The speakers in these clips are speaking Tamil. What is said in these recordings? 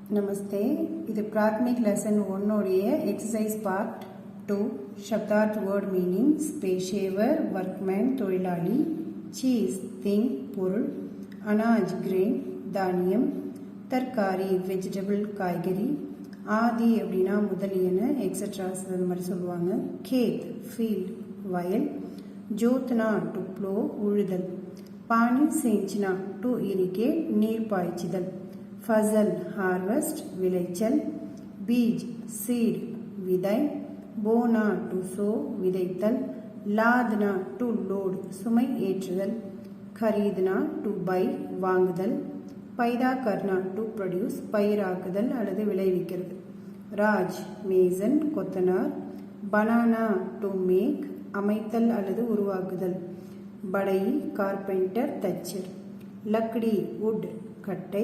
नमस्ते இது பிராத்மிக் லெசன் 1 உடைய எக்ஸசைஸ் பார்ட் 2 शब्दार्थ वर्ड मीनिंग्स पेशेवर वर्कमैन தொழிலாளி चीज थिंग பொருள் अनाज ग्रेन தானியம் தர்காரி வெஜிடபிள் காய்கறி ஆதி அப்படினா முதலியன எக்ஸெட்ராஸ் அந்த மாதிரி சொல்லுவாங்க खेत ஃபீல்ட் வயல் ஜோத்னா டு ப்ளோ உழுதல் पानी सींचना टू इरिगेट நீர் பாய்ச்சுதல் फसल हार्वेस्ट विளைச்சல் बीज सीड விதை बोना टू सो விதைத்தல் लादना टू लोड சுமை ஏற்றுதல் खरीदना टू buy வாங்குதல் पैदा करना टू प्रोड्यूस பயிராக்குதல் அல்லது விளைவிக்கிறது ராஜ் மேசன் கொத்தனார் बनाना टू मेक அமைத்தல் அல்லது உருவாக்குதல் बड़ई कारपेंटर तच्चर लकड़ी वुड कट्टை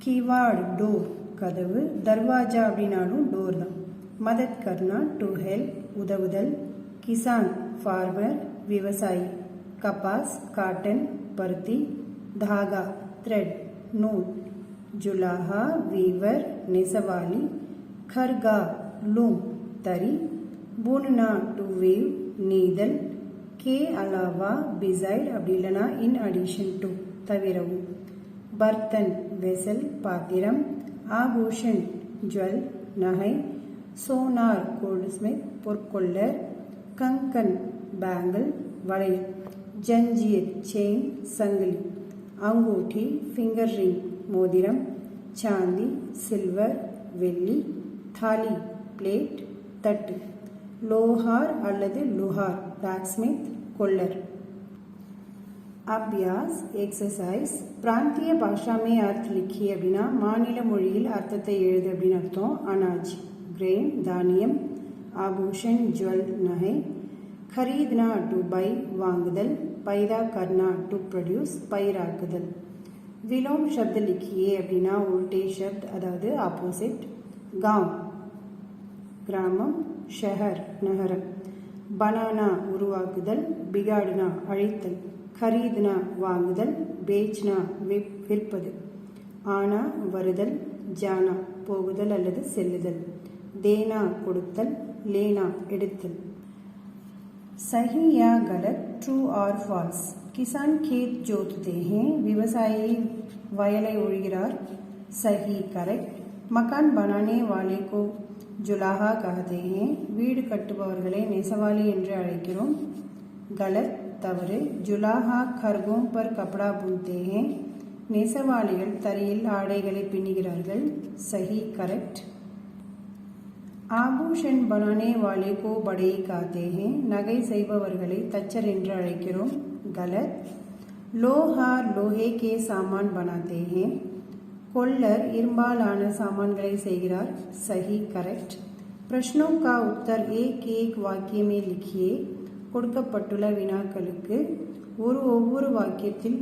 कीवाड़ डोर कदவு दरवाजा அப்படினாலும் டோர் தான் मदद करना टू हेल्प உதவுதல் किसान फार्मर விவசாயி कपास काटन பருத்தி धागा थ्रेड नूल जुलाहा वीवर नेसवाली खरगा लूम तरी बुनना टू वीव नीदल के अलावा बिसाइड அப்படி இல்லனா in addition to தவிரவும் बर्तन वेसल पाத்திரம் ஆபூஷன் ज्वेल நகை सोनार गोल्डस्मिथ பொற்கொல்லர் कंकन बैंगल வளையல் जंजीर चेन संगली अंगूठी फिंगर रिंग மோதிரம் चांदी सिल्वर வெள்ளி थाली प्लेट तट्टु लोहार அல்லது लुहार blacksmith कोल्लर अभ्यास एक्सरसाइज प्रांतीय भाषा में अर्थ लिखिए அப்படினா மாநில மொழியில் அர்த்தத்தை எழுது அப்படின அர்த்தம் अनाज ग्रेन தானியம் ஆபூஷன் ज्वेल நகை खरीदना टू buy வாங்குதல் पैदा करना टू प्रोड्यूस பயிராக்குதல் विलोम शब्द लिखिए அப்படினா उल्टे शब्द அதாவது ஆப்போசிட் गांव கிராமம் शहर நகரம் बनाना உருவாக்குதல் बिगाड़ना அழித்தல் खरीदना வாங்குதல் बेचना விற்பது आना வருதல் जाना போகுதல் அல்லது செல்லுதல் देना கொடுத்தல் लेना எடுத்தல் सही या गलत ट्रू और फॉल्स किसान खेत जोतते हैं விவசாயி வயலை உழுகிறார் सही करेक्ट मकान बनाने वाले को जुलाहा कहते हैं வீடு கட்டுபவர்களை நெசவாளி என்று அழைக்கிறோம் गलत தவறு जुलाहा खरगों पर कपड़ा बुनते हैं நெசவாளிகள் தரையில் ஆடைகளை பின்னுகிறார்கள் सही करेक्ट आभूषण बनाने वाले को बड़ई कहते हैं நகை செய்பவர்களை தச்சர் என்று அழைக்கிறோம் गलत लोहार लोहे के सामान बनाते हैं कोल्लर இரும்பாலான சாமான்களை செய்கிறார் सही करेक्ट प्रश्नों का उत्तर एक एक वाक्य में लिखिए கொடுக்கப்பட்டுள்ள வினாக்களுக்கு ஒவ்வொரு வாக்கியத்தில்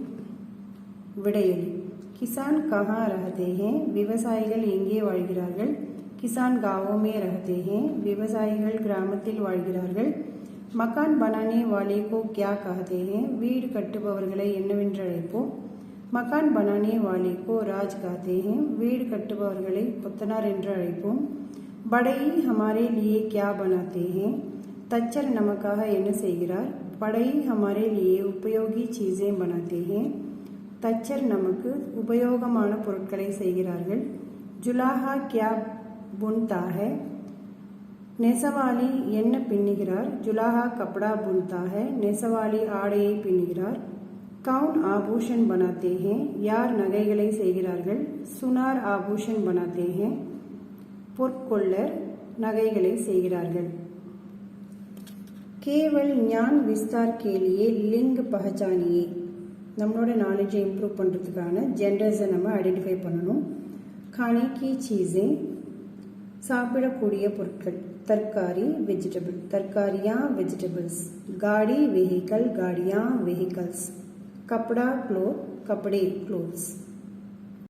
விடையளி கிசான் கஹா ரஹதே हैं விவசாயிகள் எங்கே வாழ்கிறார்கள் किसान गांवों में रहते हैं விவசாயிகள் கிராமத்தில் வாழ்கிறார்கள் मकान बनाने वाले को क्या कहते हैं வீடு கட்டுபவர்களை என்னவென்று அழைப்போம் मकान बनाने वाले को राज कहते हैं வீடு கட்டுபவர்களை கொத்தனார் என்று அழைப்போம் बड़ई हमारे लिए क्या बनाते हैं तच्चर நமக்காக என்ன செய்கிறார் बड़ई हमारे लिए उपयोगी चीजें बनाते हैं तच्चर நமக்கு உபயோகமான பொருட்களை செய்கிறார்கள் जुलाहा क्या बुनता है நெசவாளி என்ன பின்னுகிறார் जुलाहा कपड़ा बुनता है நெசவாளி ஆடையை பின்னுகிறார் कौन आभूषण बनाते हैं யார் நகைகளை செய்கிறார்கள் सुनार आभूषण बनाते हैं பொற்கொல்லர் நகைகளை செய்கிறார்கள் केवल ज्ञान विस्तार के लिए लिंग पहचानिए நம்மளோட நாலேஜை இம்ப்ரூவ் பண்ணுறதுக்கான ஜெண்டர்ஸை நம்ம ஐடென்டிஃபை பண்ணணும் खाने की चीज़ें சாப்பிடக்கூடிய பொருட்கள் तरकारी वेजिटेबल तरकारियाँ वेजिटेबल्स गाड़ी व्हीकल गाड़ियाँ व्हीकल्स कपड़ा क्लोथ कपड़े क्लोथ्स